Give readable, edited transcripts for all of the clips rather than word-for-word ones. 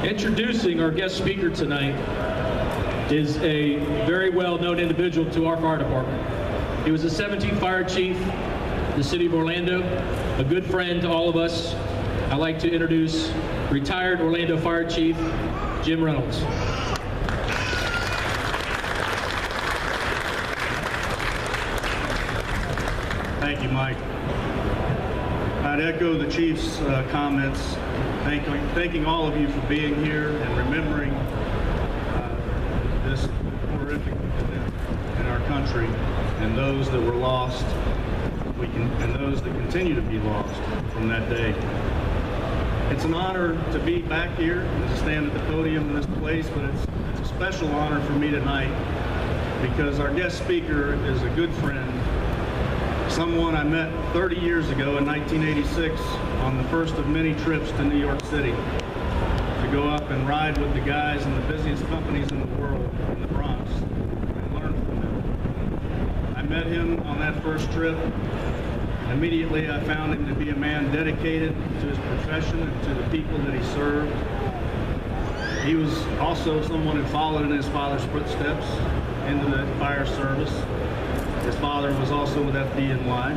Introducing our guest speaker tonight is a very well-known individual to our fire department. He was the 17th Fire Chief, the City of Orlando, a good friend to all of us. I'd like to introduce retired Orlando Fire Chief, Jim Reynolds. Thank you, Mike. I'd echo the Chief's comments, thanking all of you for being here and remembering this horrific event in our country and those that were lost, and those that continue to be lost from that day. It's an honor to be back here and to stand at the podium in this place, but it's a special honor for me tonight because our guest speaker is a good friend, someone I met 30 years ago in 1986 on the first of many trips to New York City to go up and ride with the guys in the busiest companies in the world in the Bronx and learn from them. I met him on that first trip. Immediately I found him to be a man dedicated to his profession and to the people that he served. He was also someone who followed in his father's footsteps into the fire service. His father was also with FDNY.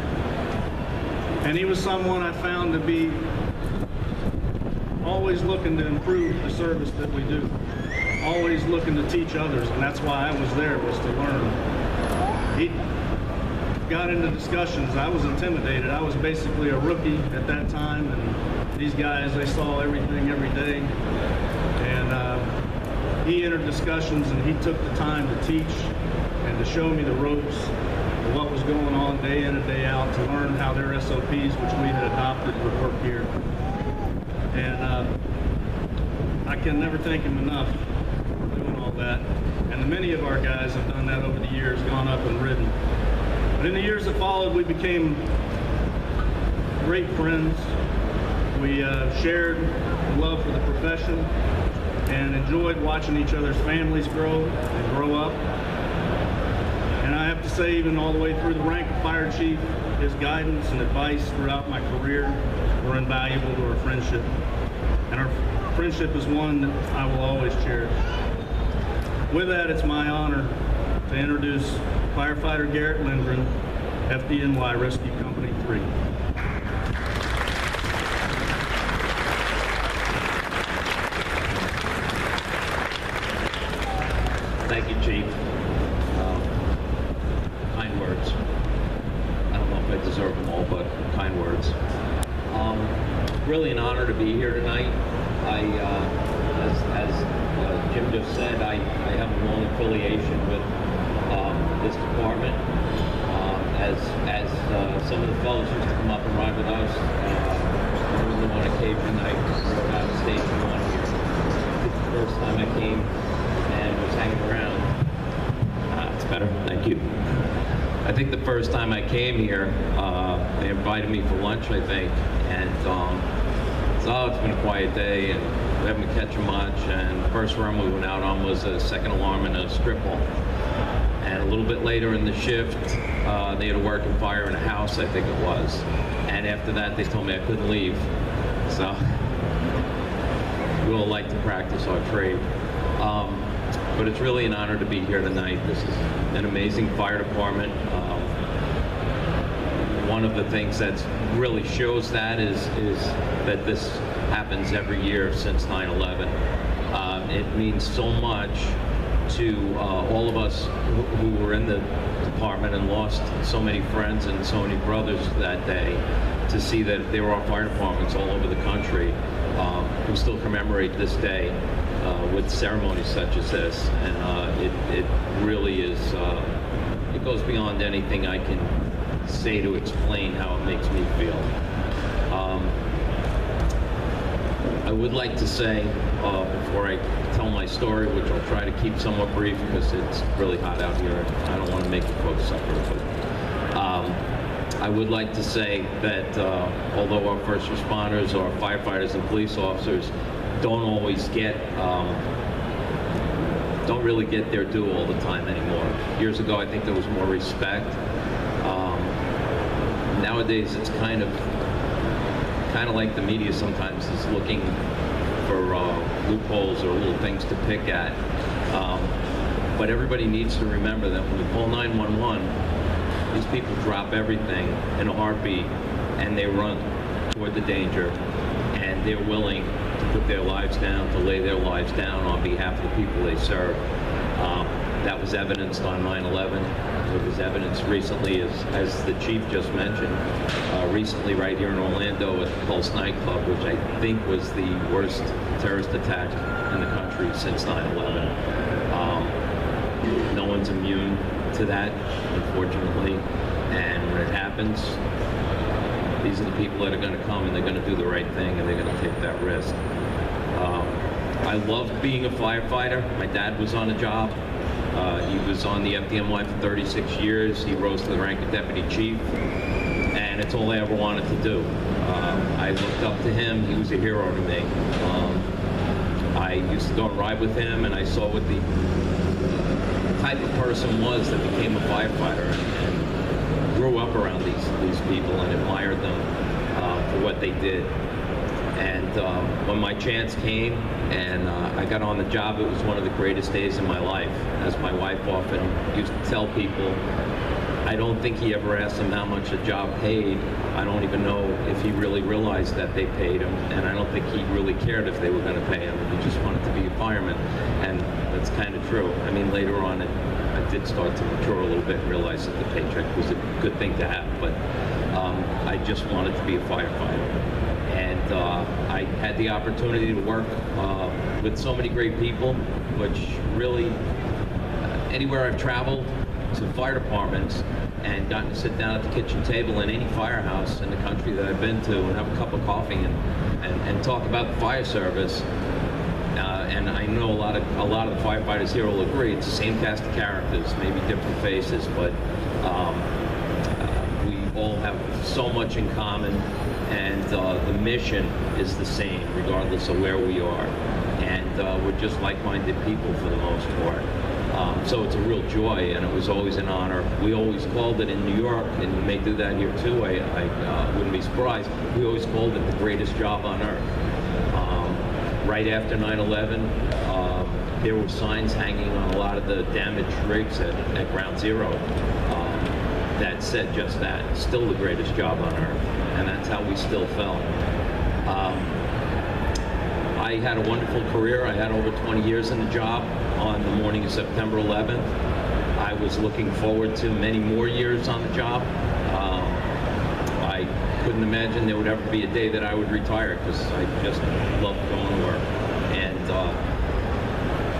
And he was someone I found to be always looking to improve the service that we do. Always looking to teach others, and that's why I was there, was to learn. He got into discussions. I was intimidated. I was basically a rookie at that time, and these guys, they saw everything every day. And he entered discussions, and he took the time to teach and to show me the ropes of what was going on day in and day out, to learn how their SOPs, which we had adopted, would work here. And I can never thank him enough for doing all that. And many of our guys have done that over the years, gone up and ridden. But in the years that followed, we became great friends. We shared the love for the profession and enjoyed watching each other's families grow and grow up. And I have to say, even all the way through the rank of fire chief, his guidance and advice throughout my career were invaluable to our friendship. And our friendship is one that I will always cherish. With that, it's my honor to introduce Firefighter Garrett Lindgren, FDNY Rescue Company 3. Thank you, Chief. Kind words. I don't know if I deserve them all, but kind words. Really an honor to be here tonight. As Jim just said, I have a long affiliation with this department. As some of the fellows used to come up and ride with us, more than one occasion I rode out of Station 1 here. It's the first time I came and was hanging around. It's better, thank you. I think the first time I came here, they invited me for lunch, I think, and so it's been a quiet day and we haven't been catching much, and the first run we went out on was a second alarm and a strip mall. And a little bit later in the shift, they had a working fire in a house, I think it was. And after that, they told me I couldn't leave. So we all like to practice our trade. But it's really an honor to be here tonight. This is an amazing fire department. One of the things that really shows that is that this happens every year since 9/11. It means so much to all of us who were in the department and lost so many friends and so many brothers that day, to see that there are fire departments all over the country who still commemorate this day with ceremonies such as this. And it really is, it goes beyond anything I can say to explain how it makes me feel. I would like to say, before I tell my story, which I'll try to keep somewhat brief because it's really hot out here, I don't want to make the folks suffer, but I would like to say that although our first responders, our firefighters and police officers don't always get, don't really get their due all the time anymore. Years ago, I think there was more respect. Nowadays, it's kind of like the media sometimes is looking for loopholes or little things to pick at. But everybody needs to remember that when we call 911, these people drop everything in a heartbeat and they run toward the danger, and they're willing to put their lives down, to lay their lives down on behalf of the people they serve. That was evidenced on 9/11. It was evidenced recently, as the chief just mentioned, recently right here in Orlando at the Pulse nightclub, which I think was the worst terrorist attack in the country since 9/11. No one's immune to that, unfortunately, and when it happens, these are the people that are going to come and they're going to do the right thing and they're going to take that risk. I love being a firefighter. My dad was on a job. He was on the FDNY for 36 years. He rose to the rank of deputy chief, and it's all I ever wanted to do. I looked up to him. He was a hero to me. I used to go and ride with him, and I saw what the type of person was that became a firefighter, and grew up around these people and admired them for what they did. And when my chance came and I got on the job, it was one of the greatest days in my life. As my wife often used to tell people, I don't think he ever asked them how much the job paid. I don't even know if he really realized that they paid him, and I don't think he really cared if they were going to pay him. He just wanted to be a fireman, and that's kind of true. I mean, later on, I did start to mature a little bit and realize that the paycheck was a good thing to have, but I just wanted to be a firefighter. And I had the opportunity to work with so many great people, which really, anywhere I've traveled to fire departments and gotten to sit down at the kitchen table in any firehouse in the country that I've been to and have a cup of coffee and talk about the fire service. And I know a lot of the firefighters here will agree, it's the same cast of characters, maybe different faces, but we all have so much in common, and the mission is the same regardless of where we are. And we're just like-minded people for the most part. So it's a real joy, and it was always an honor. We always called it in New York, and you may do that here too, I wouldn't be surprised. We always called it the greatest job on earth. Right after 9/11, there were signs hanging on a lot of the damaged rigs at Ground Zero that said just that, still the greatest job on earth, and that's how we still felt. I had a wonderful career. I had over 20 years in the job. On the morning of September 11th, I was looking forward to many more years on the job. I couldn't imagine there would ever be a day that I would retire, because I just loved going to work. And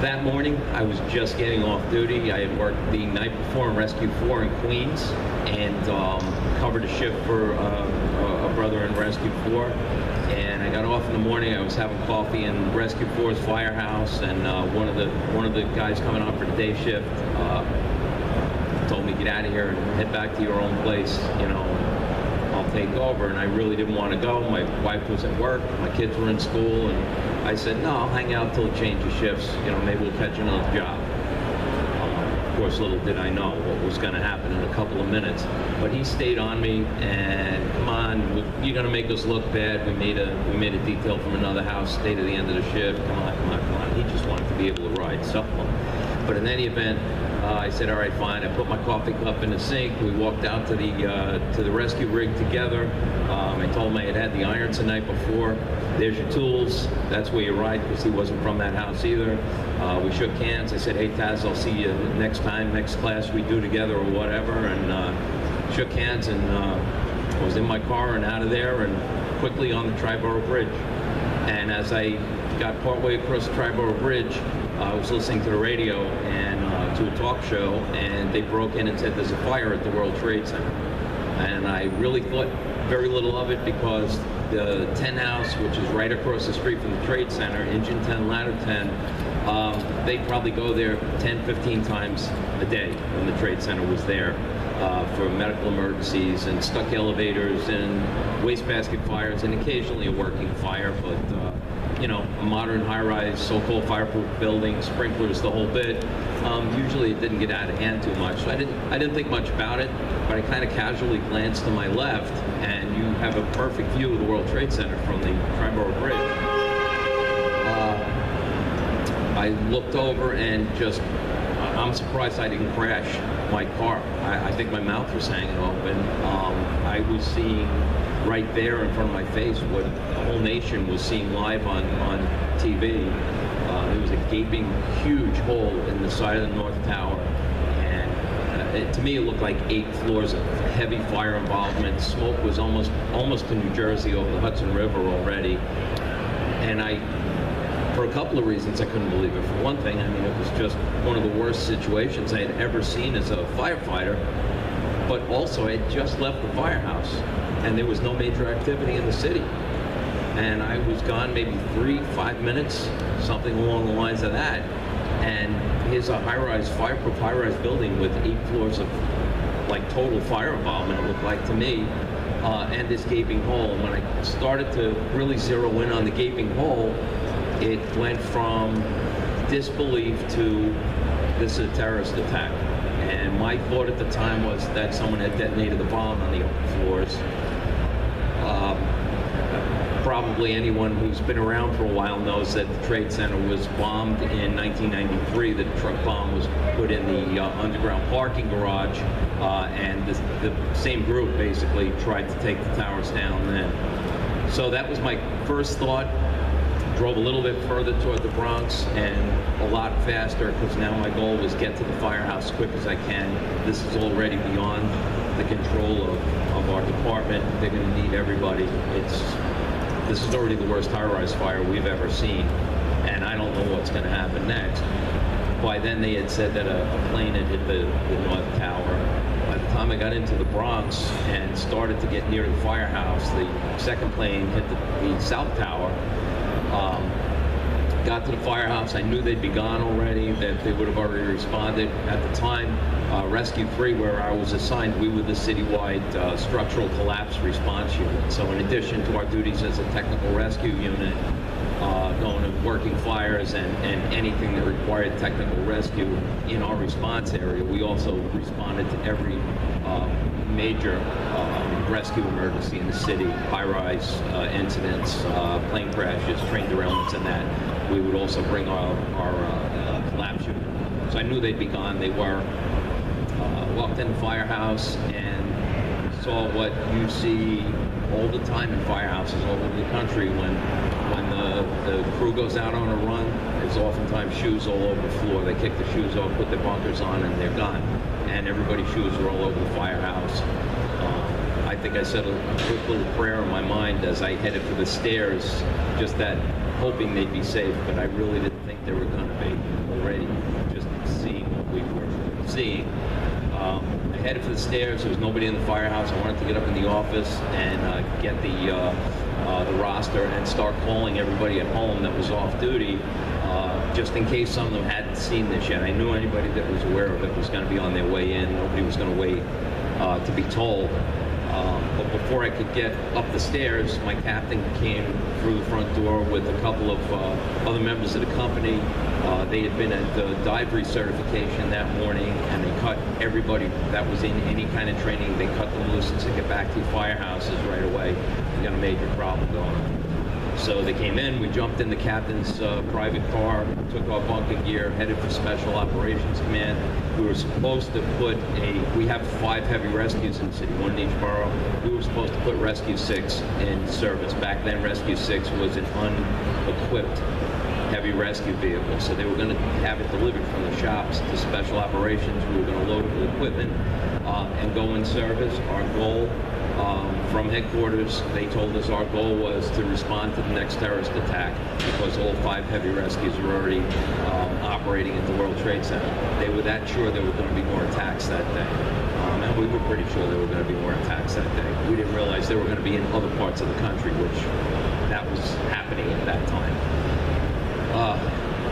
that morning, I was just getting off duty. I had worked the night before in Rescue 4 in Queens, and covered a shift for a brother in Rescue 4. And I got off in the morning. I was having coffee in Rescue 4's firehouse, and one of the guys coming on for the day shift told me, "Get out of here and head back to your own place, you know, I'll take over." And I really didn't want to go. My wife was at work, my kids were in school, and I said, "No, I'll hang out till it changes shifts. You know, maybe we'll catch another job." Of course, little did I know what was going to happen in a couple of minutes. But he stayed on me, and come on, you're going to make us look bad. We made a detail from another house, stay to the end of the shift. Come on. He just wanted to be able to ride solo. But in any event, I said, all right, fine. I put my coffee cup in the sink. We walked out to the rescue rig together. I told him I had had the irons the night before. There's your tools. That's where you ride, because he wasn't from that house either. We shook hands. I said, hey, Taz, I'll see you next time, next class we do together or whatever. And shook hands, and I was in my car and out of there, and quickly on the Triborough Bridge. And as I got partway across the Triborough Bridge, I was listening to the radio and to a talk show, and they broke in and said there's a fire at the World Trade Center. And I really thought very little of it, because the 10 house, which is right across the street from the Trade Center, engine 10, ladder 10, they probably go there 10, 15 times a day when the Trade Center was there for medical emergencies and stuck elevators and wastebasket fires, and occasionally a working fire, but you know, a modern high-rise, so-called fireproof building, sprinklers, the whole bit. Usually it didn't get out of hand too much, so I didn't think much about it, but I kind of casually glanced to my left, and you have a perfect view of the World Trade Center from the Triborough Bridge. I looked over and I'm surprised I didn't crash my car. I think my mouth was hanging open. I was seeing right there in front of my face what the whole nation was seeing live on TV. There was a gaping, huge hole in the side of the North Tower. And to me, it looked like 8 floors of heavy fire involvement. Smoke was almost to New Jersey over the Hudson River already. And for a couple of reasons, I couldn't believe it. For one thing, I mean, it was just one of the worst situations I had ever seen as a firefighter. But also, I had just left the firehouse, and there was no major activity in the city. And I was gone maybe 3-5 minutes, something along the lines of that. And here's a high-rise, fireproof high-rise building with 8 floors of like total fire involvement, it looked like to me, and this gaping hole. And when I started to really zero in on the gaping hole, it went from disbelief to this is a terrorist attack. And my thought at the time was that someone had detonated the bomb on the upper floors. Probably anyone who's been around for a while knows that the Trade Center was bombed in 1993. The truck bomb was put in the underground parking garage, and the same group basically tried to take the towers down then. So that was my first thought. Drove a little bit further toward the Bronx and a lot faster, because now my goal was get to the firehouse as quick as I can. This is already beyond the control of our department. They're going to need everybody. This is already the worst high-rise fire we've ever seen, and I don't know what's going to happen next. By then they had said that a plane had hit the North Tower. By the time I got into the Bronx and started to get near the firehouse, the second plane hit the South Tower. Got to the firehouse, I knew they'd be gone already, that they would have already responded. At the time, Rescue 3, where I was assigned, we were the citywide structural collapse response unit. So in addition to our duties as a technical rescue unit, going and working fires and anything that required technical rescue in our response area, we also responded to every major rescue emergency in the city, high-rise incidents, plane crashes, train derailments, and that. We would also bring our collapse unit. So I knew they'd be gone. They were. Walked in the firehouse and saw what you see all the time in firehouses all over the country when the crew goes out on a run. There's oftentimes shoes all over the floor. They kick the shoes off, put their bunkers on, and they're gone. And everybody's shoes are all over the firehouse. I think I said a quick little prayer in my mind as I headed for the stairs, just that, hoping they'd be safe, but I really didn't think they were going to be already, just seeing what we were seeing. I headed for the stairs. There was nobody in the firehouse. I wanted to get up in the office and get the roster and start calling everybody at home that was off duty, just in case some of them hadn't seen this yet. I knew anybody that was aware of it was going to be on their way in. Nobody was going to wait to be told. But before I could get up the stairs, my captain came through the front door with a couple of other members of the company. They had been at dive recertification that morning, and they cut everybody that was in any kind of training. They cut them loose and said, get back to your firehouses right away. We got a major problem going on. So they came in, we jumped in the captain's private car, took our bunker gear, headed for Special Operations Command. We were supposed to put we have 5 heavy rescues in the city, 1 in each borough. We were supposed to put Rescue 6 in service. Back then, Rescue 6 was an unequipped heavy rescue vehicle. So they were going to have it delivered from the shops to Special Operations. We were going to load it with equipment and go in service. Our goal from headquarters, they told us our goal was to respond to the next terrorist attack, because all 5 heavy rescues were already operating at the World Trade Center. They were that sure there were going to be more attacks that day. And we were pretty sure there were going to be more attacks that day. We didn't realize they were going to be in other parts of the country, which that was happening at that time.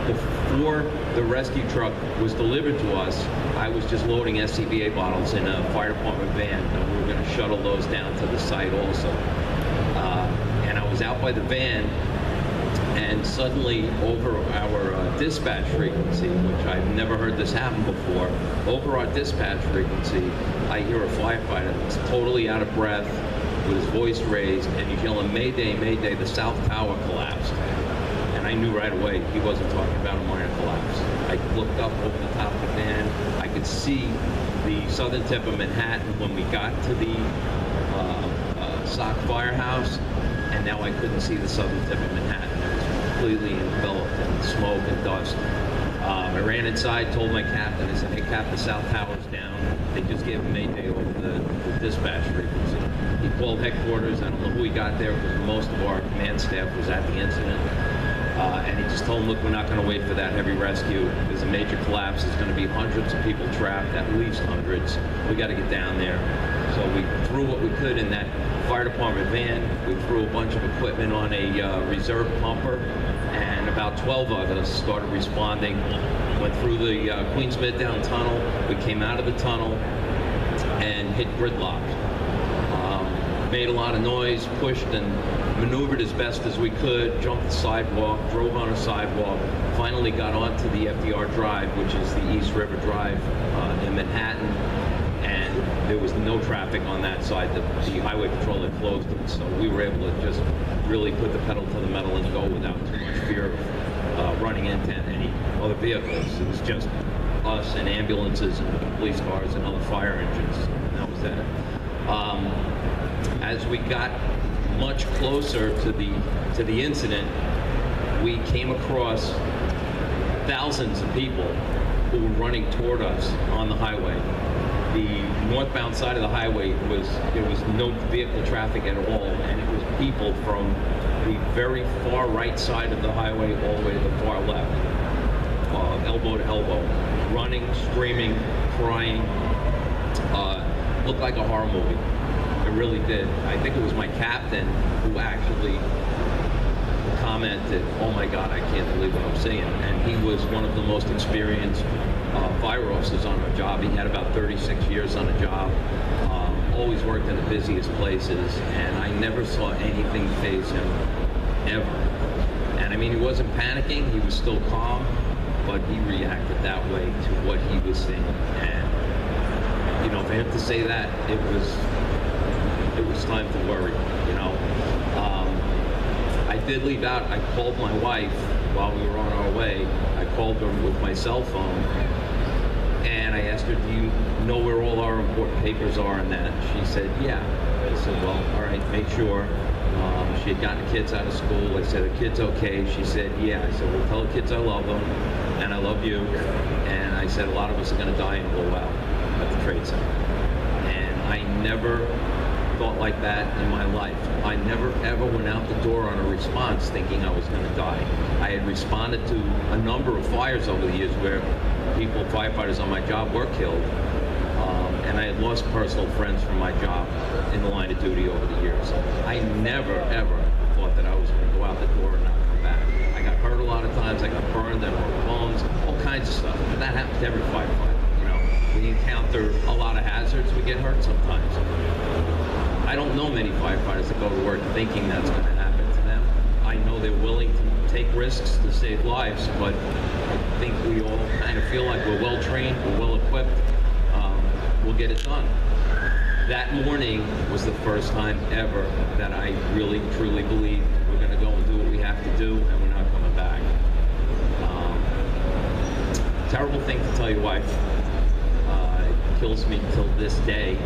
Before the rescue truck was delivered to us, I was just loading SCBA bottles in a fire department van, and we were going to shuttle those down to the site also. And I was out by the van, and suddenly over our dispatch frequency, which I've never heard this happen before, over our dispatch frequency, I hear a firefighter that's totally out of breath with his voice raised, and he's yelling, "Mayday, Mayday, the South Tower collapsed." And I knew right away he wasn't talking about a minor collapse. I looked up over the top of the van. I could see the southern tip of Manhattan when we got to the Sock Firehouse, and now I couldn't see the southern tip of Manhattan. It was completely enveloped in smoke and dust. I ran inside, told my captain, I said, hey, Cap, the South Tower's down. They just gave a mayday over the dispatch frequency. He called headquarters. I don't know who he got there because most of our command staff was at the incident. And he just told them, look, we're not going to wait for that heavy rescue. There's a major collapse. There's going to be hundreds of people trapped, at least hundreds. We got to get down there. So we threw what we could in that fire department van. We threw a bunch of equipment on a reserve pumper, and about 12 of us started responding. Went through the Queens Midtown tunnel. We came out of the tunnel and hit gridlock. Made a lot of noise, pushed and maneuvered as best as we could, jumped the sidewalk, drove on a sidewalk, finally got onto the FDR Drive, which is the East River Drive in Manhattan, and there was no traffic on that side. The highway patrol had closed it, so we were able to just really put the pedal to the metal and go without too much fear of running into any other vehicles. It was just us and ambulances and police cars and other fire engines. And that was that. As we got much closer to the incident, we came across thousands of people who were running toward us on the highway. The northbound side of the highway there was no vehicle traffic at all, and it was people from the very far right side of the highway all the way to the far left, elbow to elbow, running, screaming, crying. Looked like a horror movie. It really did. I think it was my captain who actually commented, oh my God, I can't believe what I'm seeing. And he was one of the most experienced fire officers on our job. He had about 36 years on a job, always worked in the busiest places, and I never saw anything faze him, ever. And I mean, he wasn't panicking, he was still calm, but he reacted that way to what he was seeing. And, you know, for him to say that, it was time to worry, you know. I did leave out. I called my wife while we were on our way. I called her with my cell phone, and I asked her, do you know where all our important papers are and that? She said, yeah. I said, well, all right, make sure. She had gotten the kids out of school. I said, the kids okay? She said, yeah. I said, well, tell the kids I love them, and I love you. And I said, a lot of us are going to die and go out at the Trade Center. And I never thought like that in my life. I never ever went out the door on a response thinking I was going to die. I had responded to a number of fires over the years where people, firefighters on my job, were killed. And I had lost personal friends from my job in the line of duty over the years. I never ever thought that I was going to go out the door and not come back. I got hurt a lot of times. I got burned, I broke bones, all kinds of stuff. And that happens to every firefighter. You know, we encounter a lot of hazards. We get hurt sometimes. I don't know many firefighters that go to work thinking that's going to happen to them. I know they're willing to take risks to save lives, but I think we all kind of feel like we're well trained, we're well equipped, we'll get it done. That morning was the first time ever that I really, truly believed we're going to go and do what we have to do, and we're not coming back. Terrible thing to tell your wife. It kills me till this day.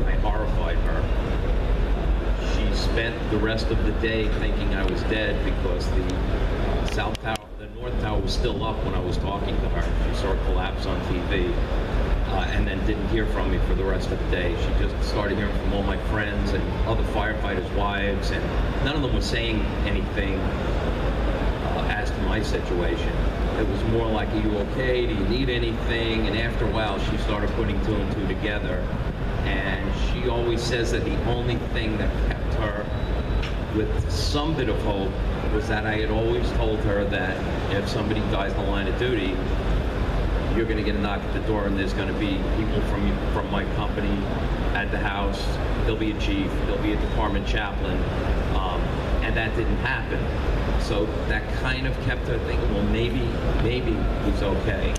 I horrified her. She spent the rest of the day thinking I was dead because the South Tower, the North Tower was still up when I was talking to her. She saw it collapse on TV, and then didn't hear from me for the rest of the day. She just started hearing from all my friends and other firefighters' wives, and none of them were saying anything as to my situation. It was more like, are you okay? Do you need anything? And after a while, she started putting two and two together. And she always says that the only thing that kept her with some bit of hope was that I had always told her that if somebody dies in the line of duty, you're going to get a knock at the door, and there's going to be people from my company at the house. There'll be a chief, there'll be a department chaplain, and that didn't happen. So that kind of kept her thinking, well, maybe he's okay.